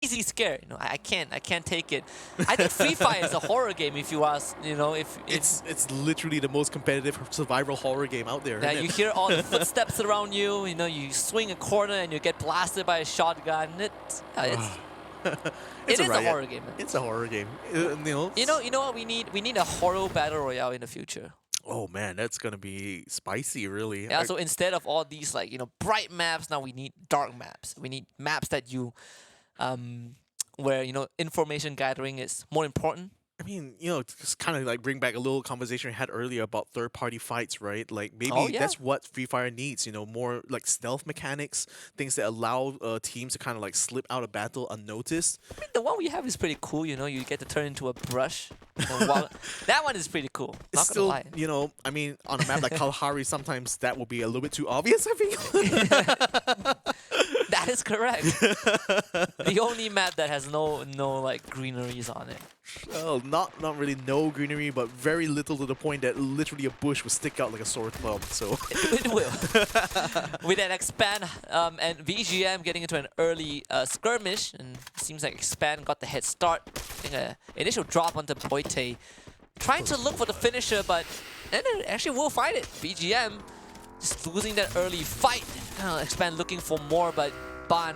easily scared. You know, I can't take it. I think Free Fire is a horror game. If you ask, you know, if it's literally the most competitive survival horror game out there. yeah, you hear all the footsteps around you. You know, you swing a corner and you get blasted by a shotgun. It's it is a horror game. Man. It's a horror game. You know what we need? We need a horror battle royale in the future. Oh man, that's gonna be spicy, really. Yeah. So instead of all these like bright maps, now we need dark maps. We need maps that where information gathering is more important. I mean, just kind of like bring back a little conversation we had earlier about third-party fights, right? Like maybe that's what Free Fire needs, more like stealth mechanics, things that allow teams to kind of like slip out of battle unnoticed. I mean, the one we have is pretty cool, you get to turn into a brush. That one is pretty cool. It's not gonna still, lie. I mean, on a map like Kalahari, sometimes that will be a little bit too obvious, I think. That is correct. The only map that has no like greeneries on it. Well, not really no greenery, but very little to the point that literally a bush will stick out like a sore thumb. So it will. With that expand and VGM getting into an early skirmish, and it seems like expand got the head start. I think an initial drop onto Boite, trying to look for the finisher, but then it actually will find it. VGM just losing that early fight. Expand looking for more, but Ban,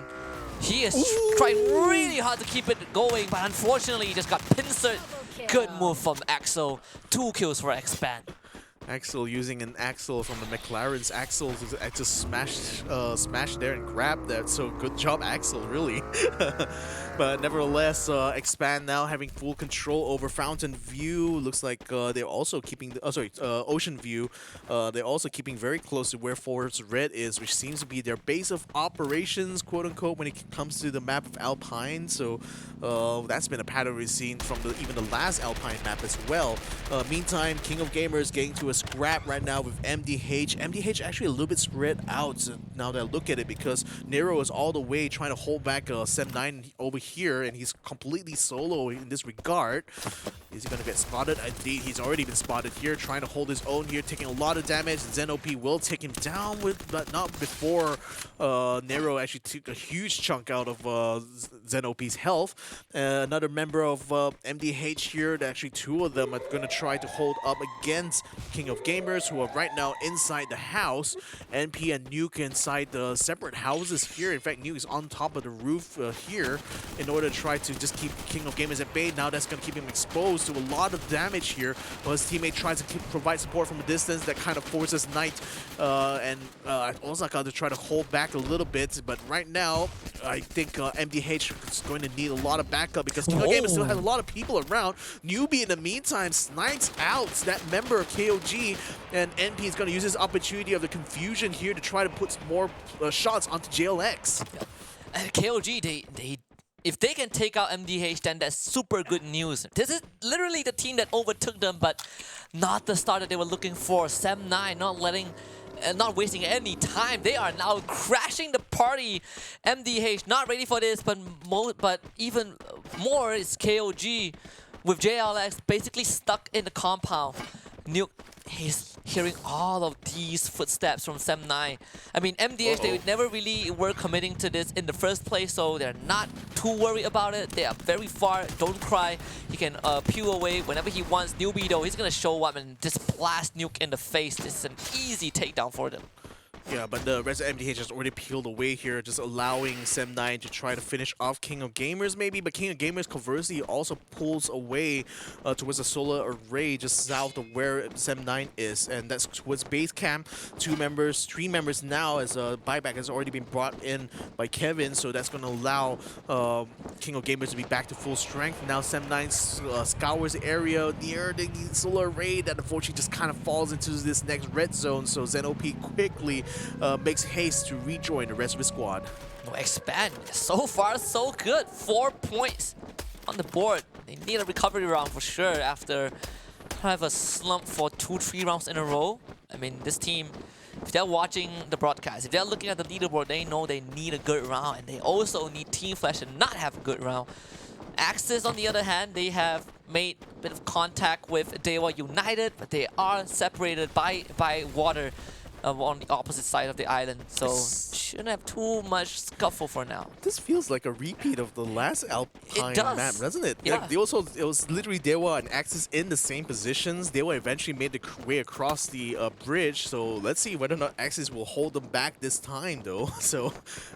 he is trying really hard to keep it going, but unfortunately he just got pincered. Good move from Axel. 2 kills for Expand. Axel using an axle from the McLaren's axle to smash there and grab that. So good job, Axel, really. But nevertheless, Expand now having full control over Fountain View. Looks like they're also keeping Ocean View. They're also keeping very close to where Forest Red is, which seems to be their base of operations, quote unquote, when it comes to the map of Alpine. So that's been a pattern we've seen from even the last Alpine map as well. Meantime, King of Gamers getting to a scrap right now with MDH. MDH actually a little bit spread out now that I look at it, because Nero is all the way trying to hold back Sem9 over here, and he's completely solo in this regard. Is he going to get spotted? Indeed, he's already been spotted here, trying to hold his own here, taking a lot of damage. Zen-OP will take him down, but not before Nero actually took a huge chunk out of Zen-OP's health. Another member of MDH here, actually 2 of them are going to try to hold up against King of Gamers, who are right now inside the house. NP and Nuke inside the separate houses here. In fact, Nuke is on top of the roof here in order to try to just keep King of Gamers at bay. Now that's going to keep him exposed to a lot of damage here, while his teammate tries to provide support from a distance. That kind of forces Knight and Osaka to try to hold back a little bit. But right now, I think MDH is going to need a lot of backup, because King of Gamers still has a lot of people around. Newbie in the meantime snipes out that member of KOG, and NP is going to use this opportunity of the confusion here to try to put some more shots onto JLX. KOG, if they can take out MDH, then that's super good news. This is literally the team that overtook them, but not the start that they were looking for. Sem9 not wasting any time. They are now crashing the party. MDH not ready for this, but even more is KOG with JLX basically stuck in the compound. Nuke, he's hearing all of these footsteps from Sem9. I mean, MDH, they never really were committing to this in the first place, so they're not too worried about it. They are very far. Don't cry. He can peel away whenever he wants. Newbie, though, he's going to show up and just blast Nuke in the face. This is an easy takedown for them. Yeah, but the rest of MDH has already peeled away here, just allowing Sem9 to try to finish off King of Gamers maybe, but King of Gamers conversely also pulls away towards the solar array just south of where Sem9 is, and that's towards base camp. 3 members now, as a buyback has already been brought in by Kevin, so that's going to allow King of Gamers to be back to full strength. Now Sem9 scours the area near the solar array that unfortunately just kind of falls into this next red zone, so Zen-OP quickly makes haste to rejoin the rest of the squad. Expand. So far, so good. 4 points on the board. They need a recovery round for sure after kind of a slump for 2-3 rounds in a row. I mean, this team, if they're watching the broadcast, if they're looking at the leaderboard, they know they need a good round, and they also need Team Flash to not have a good round. Axis, on the other hand, they have made a bit of contact with Dewa United, but they are separated by water. on the opposite side of the island. So shouldn't have too much scuffle for now. This feels like a repeat of the last Alpine map, doesn't it? Yeah. Like, it was literally Dewa and Axis in the same positions. Dewa eventually made the way across the bridge. So let's see whether or not Axis will hold them back this time, though. So,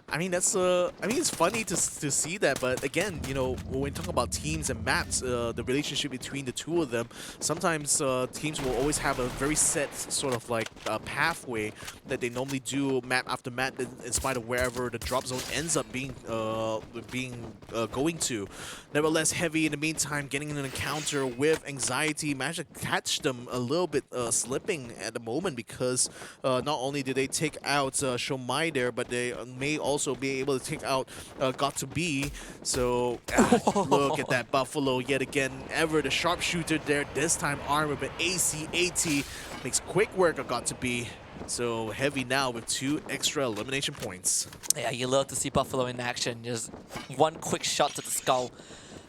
I mean, that's I mean, it's funny to see that. But again, you know, when we talk about teams and maps, the relationship between the two of them, sometimes teams will always have a very set sort of like pathway that they normally do map after map, in spite of wherever the drop zone ends up being going to. Nevertheless, Heavy in the meantime getting an encounter with Anxiety, managed to catch them a little bit slipping at the moment, because not only did they take out Shomai there, but they may also be able to take out Got2b. So look at that Buffalo yet again. Ever the sharpshooter there, this time armored with AC-AT, makes quick work of Got2b. So Heavy now with 2 extra elimination points. Yeah, you love to see Buffalo in action. Just one quick shot to the skull.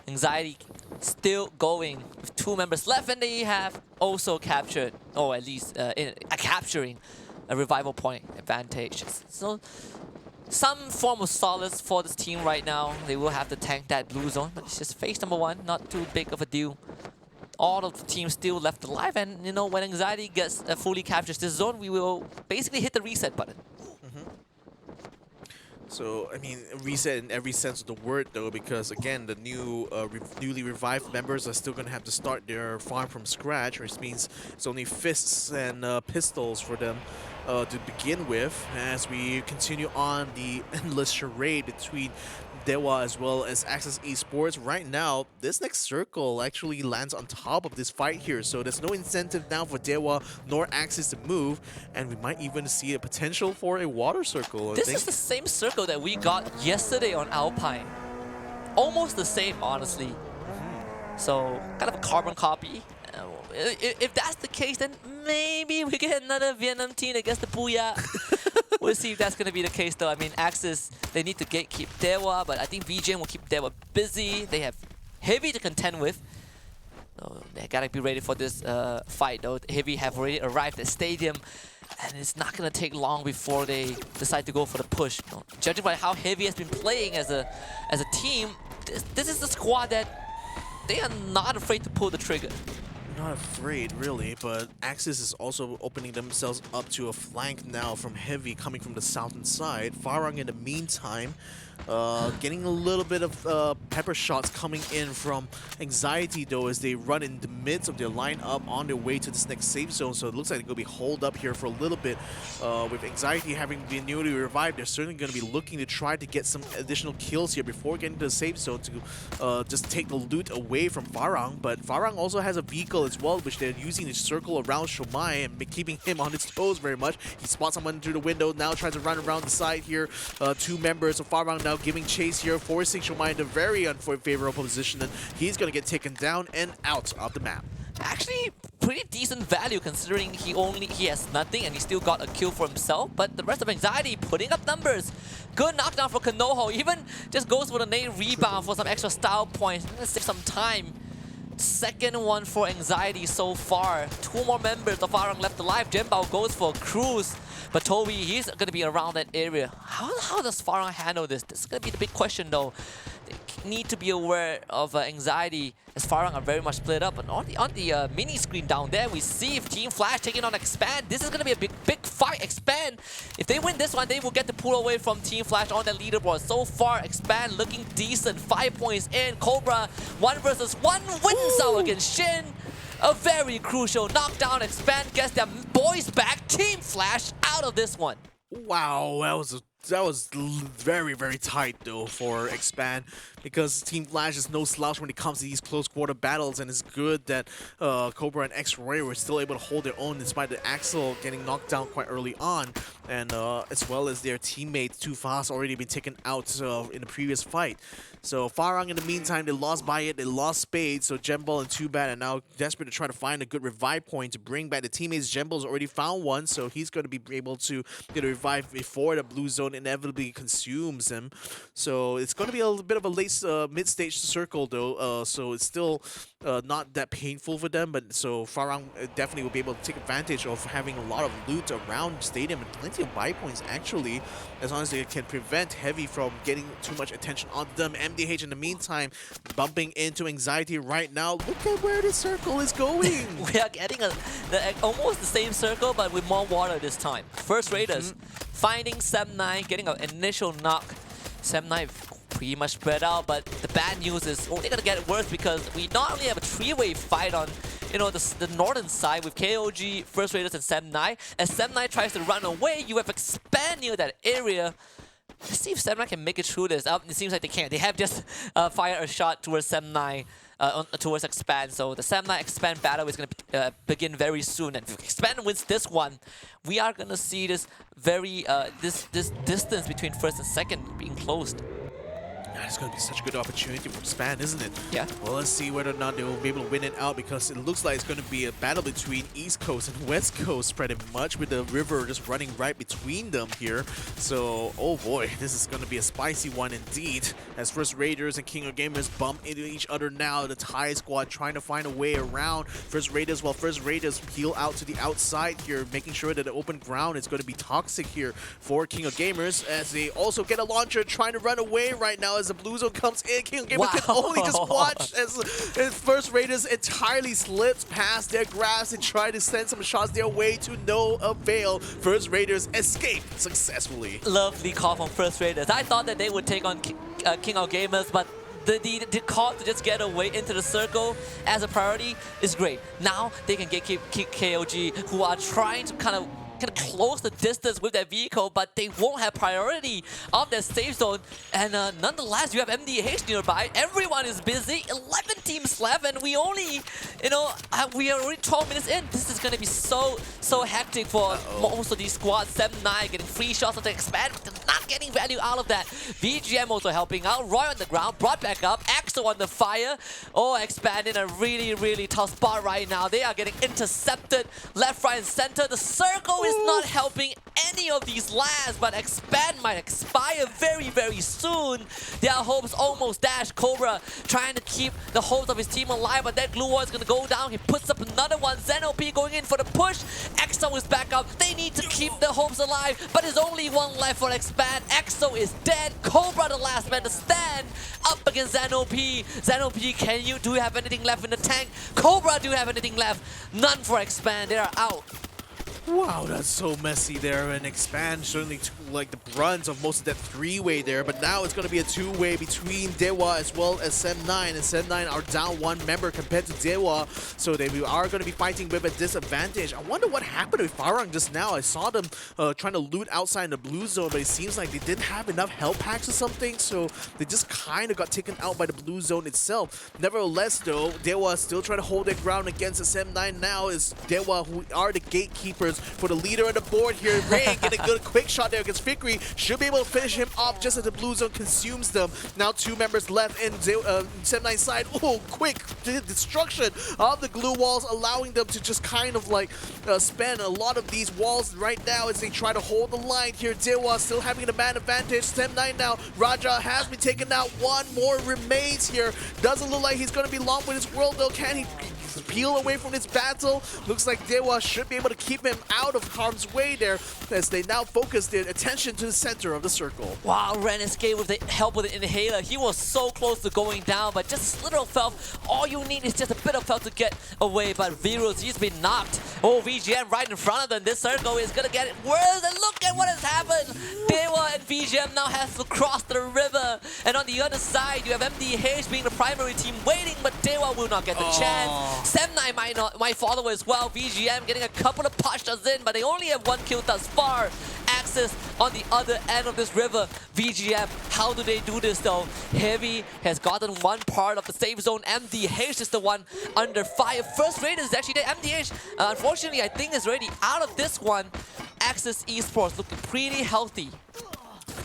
Anxiety still going with 2 members left, and they have also captured, or at least capturing a revival point advantage. So some form of solace for this team right now. They will have to tank that blue zone, but it's just phase number 1, not too big of a deal. All of the teams still left alive, and you know, when Anxiety gets fully captures this zone, we will basically hit the reset button. So, I mean, reset in every sense of the word, though, because, again, the newly revived members are still going to have to start their farm from scratch, which means it's only fists and pistols for them to begin with, as we continue on the endless charade between Dewa as well as Access Esports. Right now, this next circle actually lands on top of this fight here, so there's no incentive now for Dewa nor Access to move, and we might even see a potential for a water circle. This is the same circle that we got yesterday on Alpine. Almost the same, honestly. So, kind of a carbon copy. If that's the case, then maybe we get another Vietnam team against the Booyah. We'll see if that's going to be the case, though. I mean, Axis, they need to gatekeep Dewa, but I think VGN will keep Dewa busy. They have Heavy to contend with. So they gotta be ready for this fight, though. Heavy have already arrived at Stadium, and it's not going to take long before they decide to go for the push. You know, judging by how Heavy has been playing as a team, this is the squad that they are not afraid to pull the trigger. Not afraid, really, but Axis is also opening themselves up to a flank now from Heavy coming from the southern side. Farang, in the meantime, getting a little bit of pepper shots coming in from Anxiety, though, as they run in the midst of their lineup on their way to this next safe zone. So it looks like they're going to be holed up here for a little bit. With Anxiety having been newly revived, they're certainly going to be looking to try to get some additional kills here before getting to the safe zone to just take the loot away from Farang. But Farang also has a vehicle as well, which they're using to circle around Shomai and keeping him on his toes very much. He spots someone through the window, now tries to run around the side here. 2 members of Farang now giving chase here, forcing Shomai into a very unfavorable position, and he's going to get taken down and out of the map. Actually, pretty decent value considering he has nothing and he still got a kill for himself, but the rest of Anxiety putting up numbers. Good knockdown for Konoho, even just goes for the nade rebound for some extra style points. Let's save some time. Second one for Anxiety so far. 2 more members of Farang left alive. Jembao goes for a cruise, but Toby, he's going to be around that area. How does Farang handle this? This is going to be the big question, though. They need to be aware of Anxiety, as Farang are very much split up. And on the mini screen down there, we see if Team Flash taking on Expand. This is going to be a big fight. Expand, if they win this one, they will get the pull away from Team Flash on the leaderboard. So far, Expand looking decent. 5 points in. Cobra 1 versus 1 wins out against Shin. A very crucial knockdown. Expand gets their boys back. Team Flash out of this one. Wow, that was very, very tight, though, for Expand, because Team Flash is no slouch when it comes to these close quarter battles, and it's good that Cobra and X-Ray were still able to hold their own despite the Axel getting knocked down quite early on, and as well as their teammate Too Fast already been taken out in the previous fight. So Farang, in the meantime, they lost by it, they lost Spade, so Jembal and Too Bad are now desperate to try to find a good revive point to bring back the teammates. Jembal's already found one, so he's going to be able to get a revive before the blue zone inevitably consumes him. So it's going to be a little bit of a late mid-stage circle though. So it's still not that painful for them. But so Farang definitely will be able to take advantage of having a lot of loot around stadium and plenty of buy points actually, as long as they can prevent Heavy from getting too much attention on them. MDH in the meantime bumping into anxiety right now. Look at where the circle is going. We are getting almost the same circle, but with more water this time. First Raiders finding Sem9, getting an initial knock. Sem9 pretty much spread out, but the bad news is only gonna get worse because we not only have a three-way fight on, you know, the northern side with KOG, First Raiders, and Sem9. As Sem9 tries to run away, you have Expand near that area. Let's see if Sem9 can make it through this. It seems like they can't. They have just fired a shot towards Sem9, towards Expand. So the Sem9 Expand battle is going to begin very soon. And if Expand wins this one, we are going to see this very this distance between first and second being closed. It's going to be such a good opportunity for Expand, isn't it? Yeah. Well, let's see whether or not they will be able to win it out, because it looks like it's going to be a battle between East Coast and West Coast pretty much, with the river just running right between them here. So, oh boy, this is going to be a spicy one indeed, as First Raiders and King of Gamers bump into each other now. The Thai squad trying to find a way around First Raiders, while First Raiders peel out to the outside here, making sure that the open ground is going to be toxic here for King of Gamers, as they also get a launcher trying to run away right now as the blue zone comes in. King of Gamers can only just watch as First Raiders entirely slips past their grasp and try to send some shots their way to no avail. First Raiders escape successfully. Lovely call from First Raiders. I thought that they would take on King of Gamers, but the call to just get away into the circle as a priority is great. Now they can get KOG, who are trying to kind of close the distance with their vehicle, but they won't have priority of their safe zone. And nonetheless, you have MDH nearby. Everyone is busy. 11 teams left, and we only, you know, we are already 12 minutes in. This is going to be so hectic for most of these squads. Sem9 getting free shots on the Expand, but not getting value out of that. VGM also helping out. Roy on the ground, brought back up. Axo on the fire. Oh, Expand in a really tough spot right now. They are getting intercepted left, right, and center. The circle is not helping any of these lads, but Expand might expire very soon. Their hopes almost dashed. Cobra trying to keep the hopes of his team alive, but that glue wall is going to go down. He puts up another one. ZenOP going in for the push. EXO is back up. They need to keep the hopes alive, but there's only one left for Expand. EXO is dead. Cobra the last man to stand up against ZenOP. ZenOP, do you have anything left in the tank? Cobra, do you have anything left? None for Expand. They are out. Wow, that's so messy there, and Expand certainly took like the brunt of most of that three-way there, but now it's going to be a two-way between Dewa as well as Sem9, and Sem9 are down one member compared to Dewa, so they are going to be fighting with a disadvantage. I wonder what happened with Farang just now. I saw them trying to loot outside in the blue zone, but it seems like they didn't have enough health packs or something, so they just kind of got taken out by the blue zone itself. Nevertheless, though, Dewa still trying to hold their ground against the Sem9 now, is Dewa, who are the gatekeepers for the leader on the board here. Rake getting a good quick shot there against Fikri. Should be able to finish him off just as the blue zone consumes them. Now two members left in Sem9 side. Oh, quick destruction of the glue walls, allowing them to just kind of like spend a lot of these walls right now as they try to hold the line here. Dewa still having the man advantage. Sem9 now. Raja has been taken out. One more remains here. Doesn't look like he's going to be long with his world though. Can he peel away from this battle? Looks like Dewa should be able to keep him out of harm's way there, as they now focus their attention to the center of the circle. Wow, Ren escaped with the help with the inhaler. He was so close to going down, but just little health. All you need is just a bit of health to get away, but Virus, he's been knocked. Oh, VGM right in front of them. This circle is gonna get it worse, and look at what has happened. Dewa and VGM now has to cross the river, and on the other side, you have MDH being the primary team waiting, but Dewa will not get the chance. Sem9 might follow as well. VGM getting a couple of pot shots in, but they only have one kill thus far. Axis on the other end of this river. VGM, how do they do this though? Heavy has gotten one part of the safe zone. MDH is the one under fire. First Raiders is actually there. MDH, unfortunately, I think is already out of this one. Axis Esports looking pretty healthy.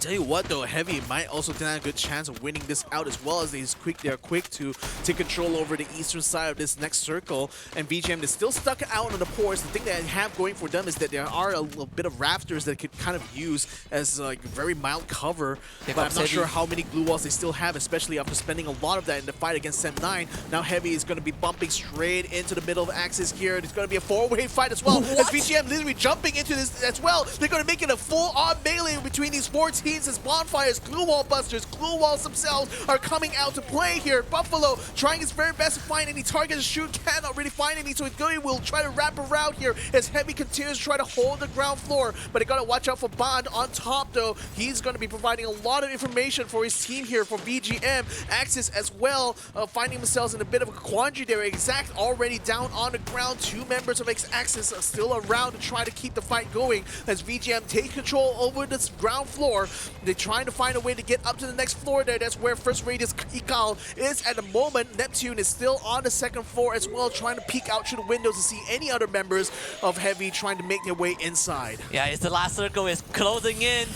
tell you what though, Heavy might also stand a good chance of winning this out as well, as they're quick to take control over the eastern side of this next circle, and VGM is still stuck out on the ports. The thing that they have going for them is that there are a little bit of rafters that could kind of use as like very mild cover, but I'm not sure how many glue walls they still have, especially after spending a lot of that in the fight against Sem9. Now Heavy is going to be bumping straight into the middle of Axis here. It's going to be a four-way fight as well, as VGM literally jumping into this as well. They're going to make it a full-on melee between these four teams, as Bonfires, Glue Wall Busters, Glue Walls themselves are coming out to play here. Buffalo trying his very best to find any targets to shoot, cannot really find any, so Gui will try to wrap around here as Heavy continues to try to hold the ground floor, but they gotta watch out for Bond on top though. He's gonna be providing a lot of information for his team here for VGM. Axis as well, finding themselves in a bit of a quandary there. Exact already down on the ground. Two members of Axis are still around to try to keep the fight going as VGM take control over this ground floor. They're trying to find a way to get up to the next floor there. That's where First Radius Ikal is at the moment. Neptune is still on the second floor as well, trying to peek out through the windows to see any other members of Heavy trying to make their way inside. Yeah, it's the last circle is closing in.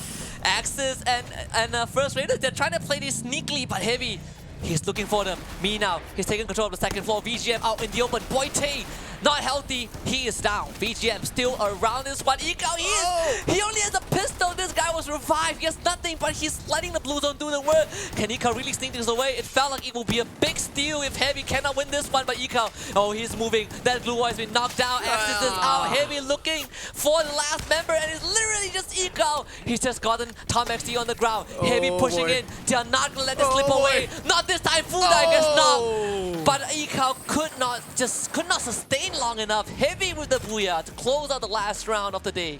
Axis and First Radius, they're trying to play this sneakily, but Heavy, he's looking for them. Me now, he's taking control of the second floor. VGM out in the open. Boite, not healthy. He is down. VGM still around this one. Ikao, he only has a pistol. This guy was revived. He has nothing, but he's letting the blue zone do the work. Can Ikao really sneak this away? It felt like it will be a big steal if Heavy cannot win this one, but Ikao, oh, he's moving. That blue wall has been knocked down. Axis is out. Heavy looking for the last member, and it's literally just Ikao. He's just gotten Tom XD on the ground. Heavy pushing in. They are not gonna let this slip away. Not this time, Fuda, I guess not. But Ikao could not sustain long enough. Heavy with the booyah to close out the last round of the day.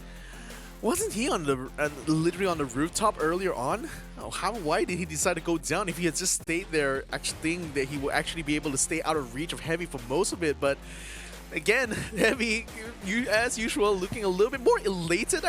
Wasn't he on the literally on the rooftop earlier on? Oh, why did he decide to go down? If he had just stayed there, actually think that he would actually be able to stay out of reach of Heavy for most of it. But again, Heavy, as usual, looking a little bit more elated,